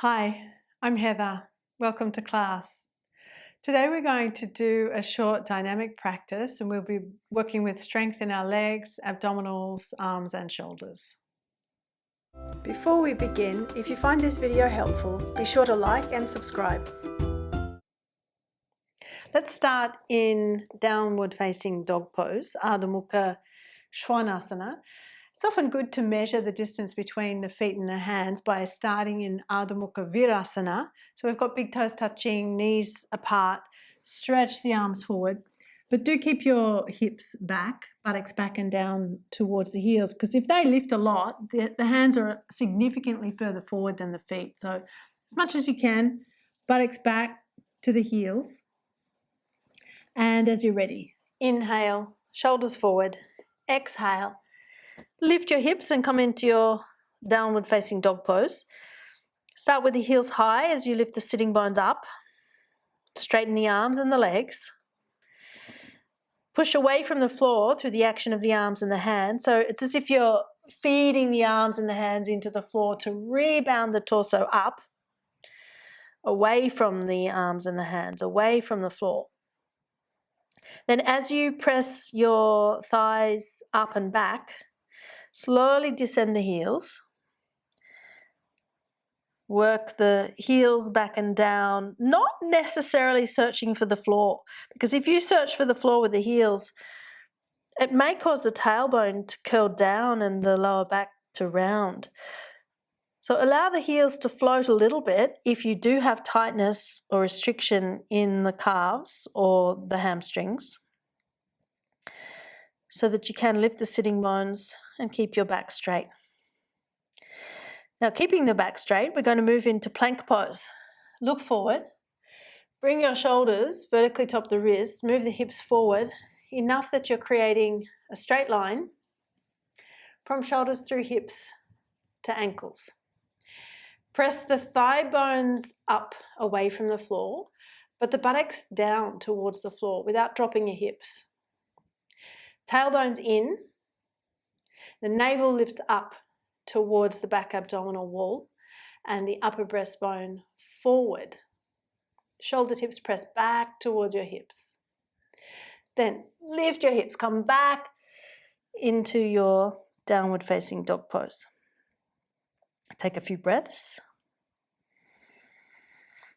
Hi, I'm Heather. Welcome to class. Today we're going to do a short dynamic practice and we'll be working with strength in our legs, abdominals, arms and shoulders. Before we begin, if you find this video helpful, be sure to like and subscribe. Let's start in downward facing dog pose, Adho Mukha Svanasana. It's often good to measure the distance between the feet and the hands by starting in Adho Mukha Virabhadrasana. So we've got big toes touching, knees apart, stretch the arms forward, but do keep your hips back, buttocks back and down towards the heels, because if they lift a lot, the hands are significantly further forward than the feet. So as much as you can, buttocks back to the heels. And as you're ready, inhale, shoulders forward, exhale. Lift your hips and come into your downward facing dog pose. Start with the heels high as you lift the sitting bones up. Straighten the arms and the legs. Push away from the floor through the action of the arms and the hands. So it's as if you're feeding the arms and the hands into the floor to rebound the torso up, away from the arms and the hands, away from the floor. Then as you press your thighs up and back, slowly descend the heels. Work the heels back and down, not necessarily searching for the floor, because if you search for the floor with the heels, it may cause the tailbone to curl down and the lower back to round. So allow the heels to float a little bit if you do have tightness or restriction in the calves or the hamstrings, so that you can lift the sitting bones and keep your back straight. Now, keeping the back straight, we're going to move into plank pose. Look forward, bring your shoulders vertically top the wrists, move the hips forward enough that you're creating a straight line from shoulders through hips to ankles. Press the thigh bones up away from the floor, but the buttocks down towards the floor without dropping your hips. Tailbones in, the navel lifts up towards the back abdominal wall and the upper breastbone forward. Shoulder tips press back towards your hips. Then lift your hips, come back into your downward facing dog pose. Take a few breaths.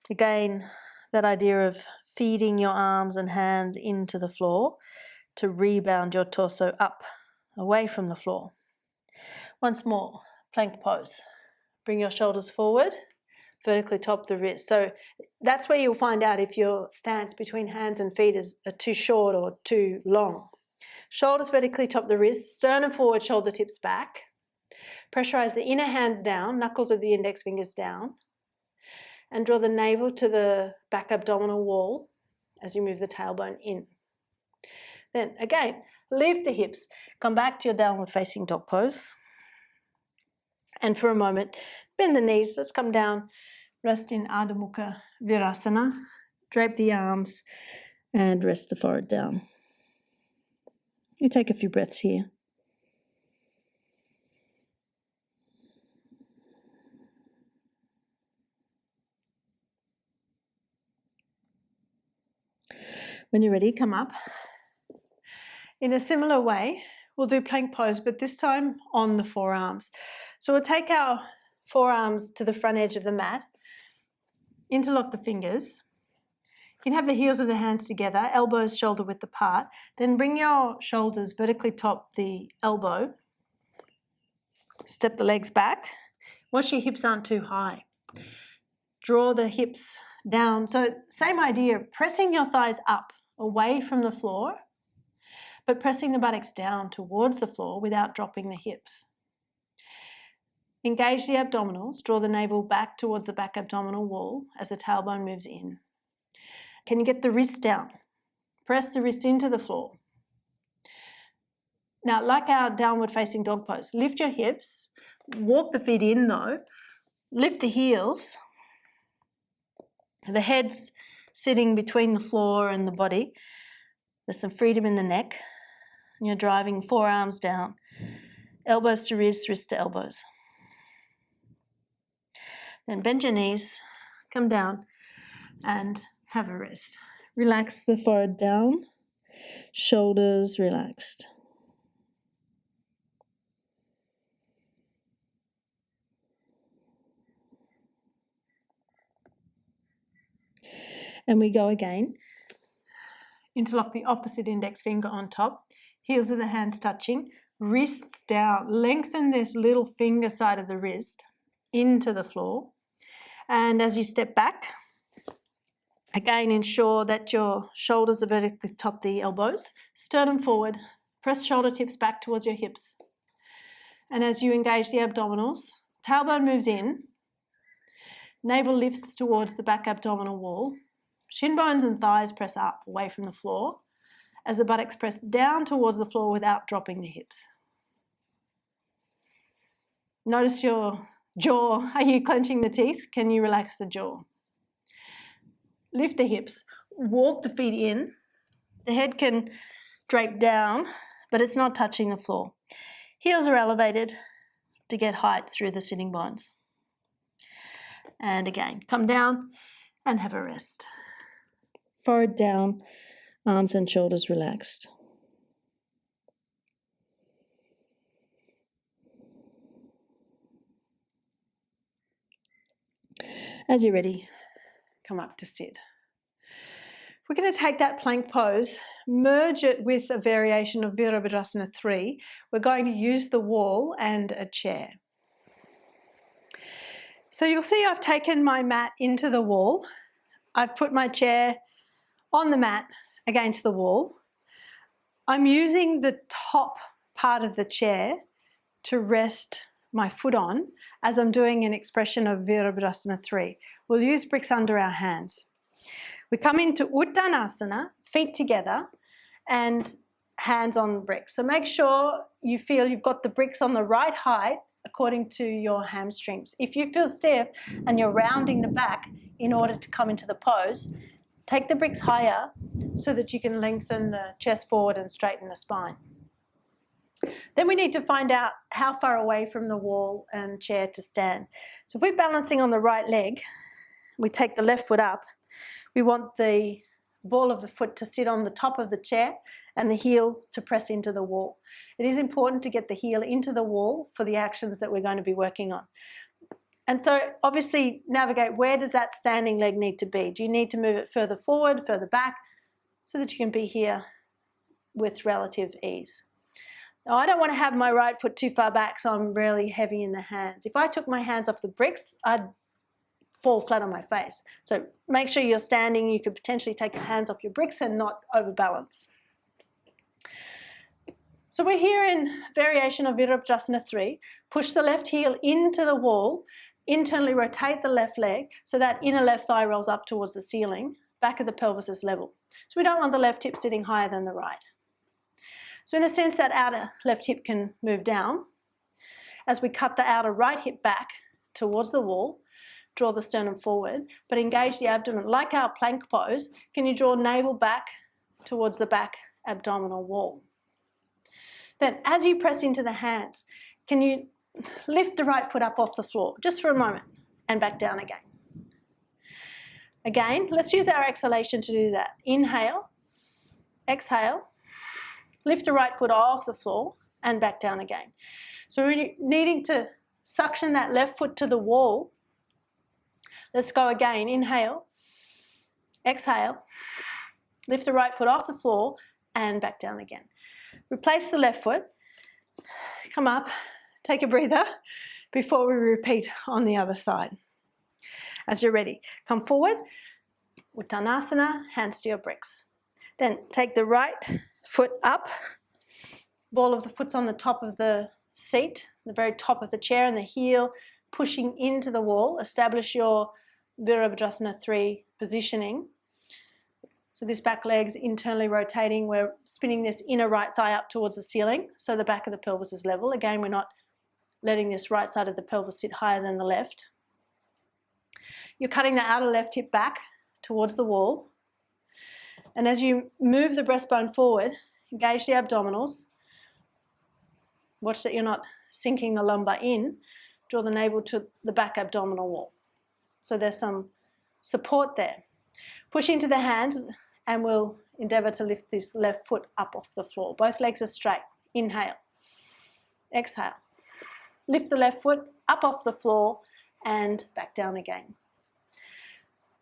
Again, that idea of feeding your arms and hands into the floor to rebound your torso up, away from the floor. Once more, plank pose. Bring your shoulders forward, vertically top the wrist. So that's where you'll find out if your stance between hands and feet is too short or too long. Shoulders vertically top the wrist, sternum forward, shoulder tips back. Pressurize the inner hands down, knuckles of the index fingers down, and draw the navel to the back abdominal wall as you move the tailbone in. Then again, lift the hips, come back to your downward facing dog pose. And for a moment, bend the knees. Let's come down, rest in Adho Mukha Virabhadrasana. Drape the arms and rest the forehead down. You take a few breaths here. When you're ready, come up. In a similar way, we'll do plank pose, but this time on the forearms. So we'll take our forearms to the front edge of the mat, interlock the fingers. You can have the heels of the hands together, elbows shoulder width apart. Then bring your shoulders vertically top the elbow. Step the legs back. Watch your hips aren't too high. Draw the hips down. So same idea, pressing your thighs up away from the floor, but pressing the buttocks down towards the floor without dropping the hips. Engage the abdominals, draw the navel back towards the back abdominal wall as the tailbone moves in. Can you get the wrists down? Press the wrists into the floor. Now, like our downward facing dog pose, lift your hips, walk the feet in though, lift the heels, the head's sitting between the floor and the body. There's some freedom in the neck. And you're driving forearms down, elbows to wrists, wrists to elbows. Then bend your knees, come down and have a rest. Relax the forehead down, shoulders relaxed. And we go again. Interlock the opposite index finger on top, heels of the hands touching, wrists down. Lengthen this little finger side of the wrist into the floor. And as you step back, again ensure that your shoulders are vertically top the elbows, sternum forward, press shoulder tips back towards your hips. And as you engage the abdominals, tailbone moves in, navel lifts towards the back abdominal wall, shin bones and thighs press up away from the floor as the buttocks press down towards the floor without dropping the hips. Notice your jaw. Are you clenching the teeth? Can you relax the jaw? Lift the hips, walk the feet in. The head can drape down, but it's not touching the floor. Heels are elevated to get height through the sitting bones. And again, come down and have a rest. Forehead down, arms and shoulders relaxed. As you're ready, come up to sit. We're going to take that plank pose, merge it with a variation of Virabhadrasana III. We're going to use the wall and a chair. So you'll see I've taken my mat into the wall. I've put my chair on the mat against the wall. I'm using the top part of the chair to rest my foot on as I'm doing an expression of Virabhadrasana III. We'll use bricks under our hands. We come into Uttanasana, feet together and hands on bricks. So make sure you feel you've got the bricks on the right height according to your hamstrings. If you feel stiff and you're rounding the back in order to come into the pose, take the bricks higher so that you can lengthen the chest forward and straighten the spine. Then we need to find out how far away from the wall and chair to stand. So if we're balancing on the right leg, we take the left foot up. We want the ball of the foot to sit on the top of the chair and the heel to press into the wall. It is important to get the heel into the wall for the actions that we're going to be working on. And so obviously navigate, where does that standing leg need to be? Do you need to move it further forward, further back, so that you can be here with relative ease? Now, I don't want to have my right foot too far back, so I'm really heavy in the hands. If I took my hands off the bricks, I'd fall flat on my face. So make sure you're standing. You could potentially take your hands off your bricks and not overbalance. So we're here in variation of Virabhadrasana III. Push the left heel into the wall, internally rotate the left leg so that inner left thigh rolls up towards the ceiling, back of the pelvis is level. So we don't want the left hip sitting higher than the right. So in a sense, that outer left hip can move down. As we cut the outer right hip back towards the wall, draw the sternum forward, but engage the abdomen. Like our plank pose, can you draw navel back towards the back abdominal wall? Then as you press into the hands, can you lift the right foot up off the floor just for a moment and back down again? Again, let's use our exhalation to do that. Inhale, exhale, lift the right foot off the floor and back down again. So we're needing to suction that left foot to the wall. Let's go again. Inhale, exhale, lift the right foot off the floor and back down again. Replace the left foot, come up, take a breather before we repeat on the other side. As you're ready, come forward, Uttanasana, hands to your bricks. Then take the right foot up, ball of the foot's on the top of the seat, the very top of the chair, and the heel pushing into the wall. Establish your Virabhadrasana III positioning. So this back leg's internally rotating. We're spinning this inner right thigh up towards the ceiling so the back of the pelvis is level. Again, we're not letting this right side of the pelvis sit higher than the left. You're cutting the outer left hip back towards the wall. And as you move the breastbone forward, engage the abdominals. Watch that you're not sinking the lumbar in. Draw the navel to the back abdominal wall. So there's some support there. Push into the hands and we'll endeavour to lift this left foot up off the floor. Both legs are straight. Inhale. Exhale. Lift the left foot up off the floor and back down again.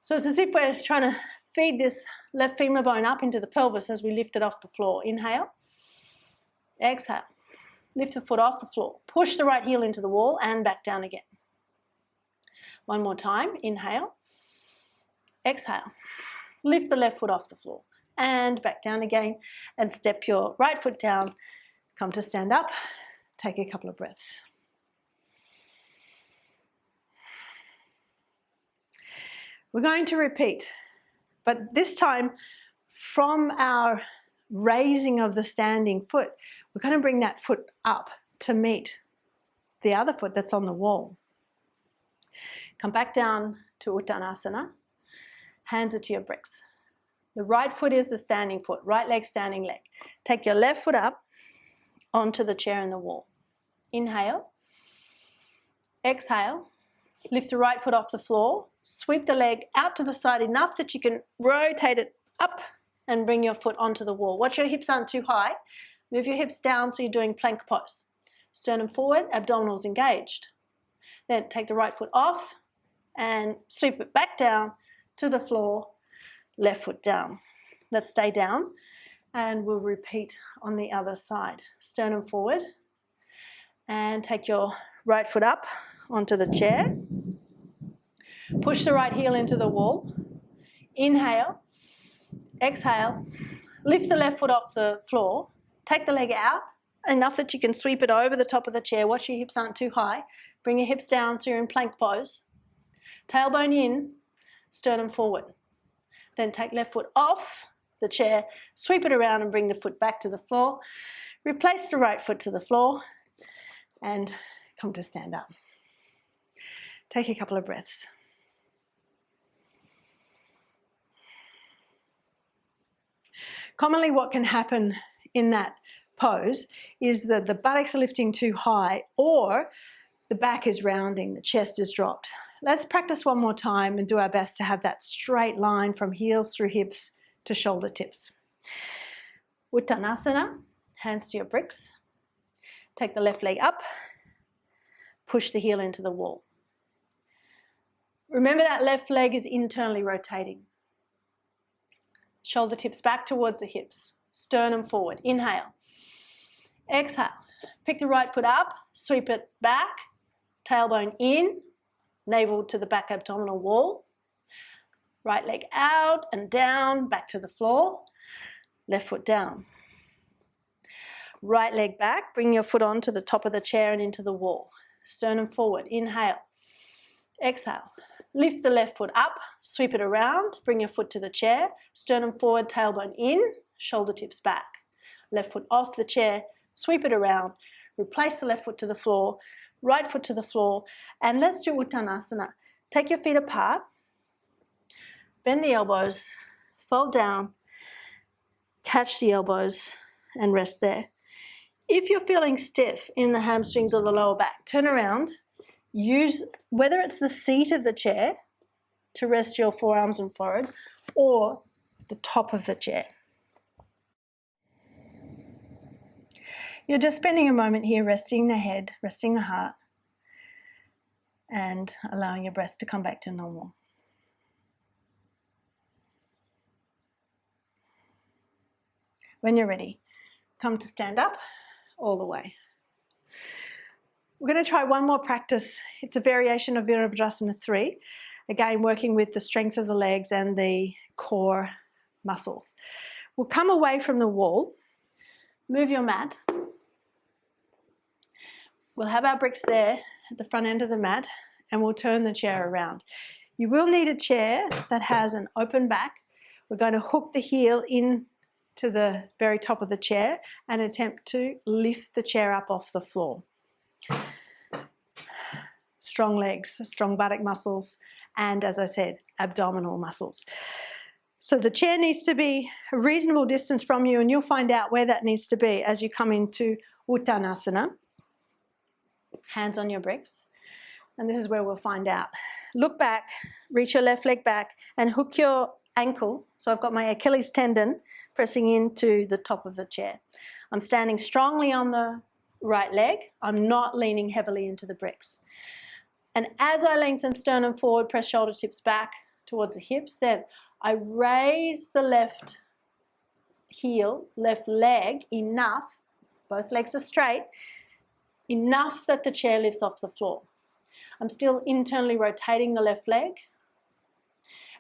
So it's as if we're trying to feed this left femur bone up into the pelvis as we lift it off the floor. Inhale. Exhale. Lift the foot off the floor. Push the right heel into the wall and back down again. One more time. Inhale. Exhale. Lift the left foot off the floor and back down again, and step your right foot down. Come to stand up. Take a couple of breaths. We're going to repeat, but this time from our raising of the standing foot, we're going to bring that foot up to meet the other foot that's on the wall. Come back down to Uttanasana. Hands are to your bricks. The right foot is the standing foot, right leg, standing leg. Take your left foot up onto the chair and the wall. Inhale. Exhale. Lift the right foot off the floor. Sweep the leg out to the side enough that you can rotate it up and bring your foot onto the wall. Watch your hips aren't too high. Move your hips down so you're doing plank pose. Sternum forward, abdominals engaged. Then take the right foot off and sweep it back down to the floor, left foot down. Let's stay down and we'll repeat on the other side. Sternum forward and take your right foot up onto the chair. Push the right heel into the wall. Inhale. Exhale. Lift the left foot off the floor. Take the leg out enough that you can sweep it over the top of the chair. Watch your hips aren't too high. Bring your hips down so you're in plank pose. Tailbone in, sternum forward. Then take left foot off the chair, sweep it around and bring the foot back to the floor. Replace the right foot to the floor and come to stand up. Take a couple of breaths. Commonly what can happen in that pose is that the buttocks are lifting too high or the back is rounding, the chest is dropped. Let's practice one more time and do our best to have that straight line from heels through hips to shoulder tips. Uttanasana, hands to your bricks. Take the left leg up, push the heel into the wall. Remember that left leg is internally rotating. Shoulder tips back towards the hips. Sternum forward. Inhale. Exhale. Pick the right foot up, sweep it back, tailbone in, navel to the back abdominal wall. Right leg out and down, back to the floor. Left foot down. Right leg back, bring your foot onto the top of the chair and into the wall. Sternum forward. Inhale. Exhale. Lift the left foot up, sweep it around, bring your foot to the chair, sternum forward, tailbone in, shoulder tips back. Left foot off the chair, sweep it around, replace the left foot to the floor, right foot to the floor, and let's do Uttanasana. Take your feet apart, bend the elbows, fold down, catch the elbows, and rest there. If you're feeling stiff in the hamstrings or the lower back, turn around. Use, whether it's the seat of the chair to rest your forearms and forehead or the top of the chair. You're just spending a moment here resting the head, resting the heart, and allowing your breath to come back to normal. When you're ready, come to stand up all the way. We're going to try one more practice. It's a variation of Virabhadrasana III, again working with the strength of the legs and the core muscles. We'll come away from the wall, move your mat. We'll have our bricks there at the front end of the mat and we'll turn the chair around. You will need a chair that has an open back. We're going to hook the heel in to the very top of the chair and attempt to lift the chair up off the floor. Strong legs, strong buttock muscles, and as I said, abdominal muscles. So the chair needs to be a reasonable distance from you, and you'll find out where that needs to be as you come into Uttanasana. Hands on your bricks. and this is where we'll find out. Look back, reach your left leg back and hook your ankle. So I've got my Achilles tendon pressing into the top of the chair. I'm standing strongly on the right leg. I'm not leaning heavily into the bricks. And as I lengthen sternum forward, press shoulder tips back towards the hips, then I raise the left heel, left leg enough, both legs are straight, enough that the chair lifts off the floor. I'm still internally rotating the left leg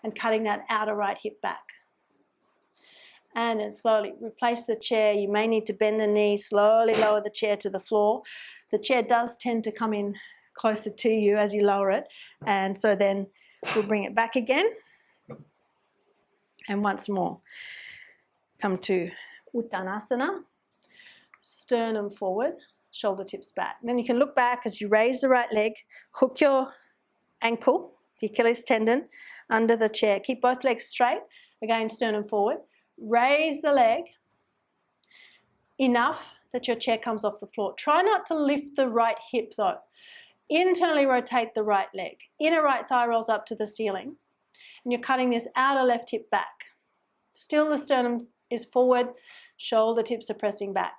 and cutting that outer right hip back. And then slowly replace the chair. You may need to bend the knee, slowly lower the chair to the floor. The chair does tend to come in closer to you as you lower it. And so then we'll bring it back again. And once more, come to Uttanasana, sternum forward, shoulder tips back. Then you can look back as you raise the right leg, hook your ankle, the Achilles tendon, under the chair. Keep both legs straight, again sternum forward. Raise the leg enough that your chair comes off the floor. Try not to lift the right hip though. Internally rotate the right leg. Inner right thigh rolls up to the ceiling. And you're cutting this outer left hip back. Still the sternum is forward, shoulder tips are pressing back.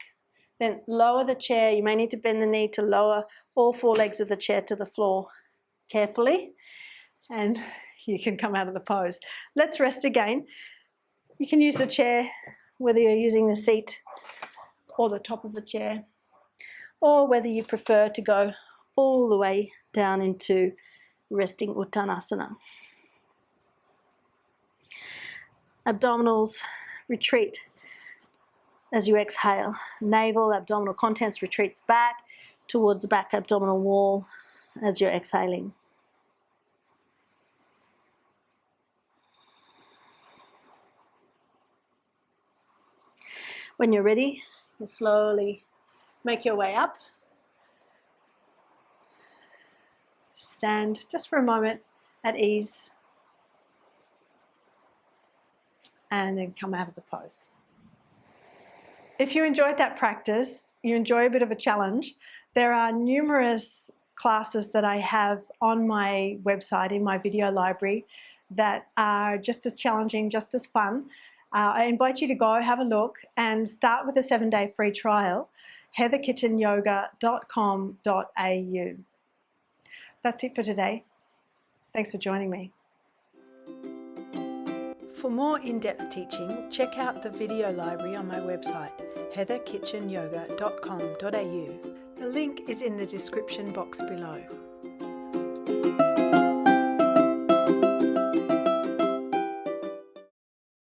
Then lower the chair. You may need to bend the knee to lower all four legs of the chair to the floor carefully. And you can come out of the pose. Let's rest again. You can use the chair, whether you're using the seat or the top of the chair, or whether you prefer to go all the way down into resting Uttanasana. Abdominals retreat as you exhale. Navel, abdominal contents retreats back towards the back abdominal wall as you're exhaling. When you're ready, you slowly make your way up. Stand just for a moment at ease. And then come out of the pose. If you enjoyed that practice, you enjoy a bit of a challenge, there are numerous classes that I have on my website in my video library that are just as challenging, just as fun. I invite you to go have a look and start with a 7-day free trial, heatherkitchenyoga.com.au. That's it for today. Thanks for joining me. For more in-depth teaching, check out the video library on my website, heatherkitchenyoga.com.au. The link is in the description box below.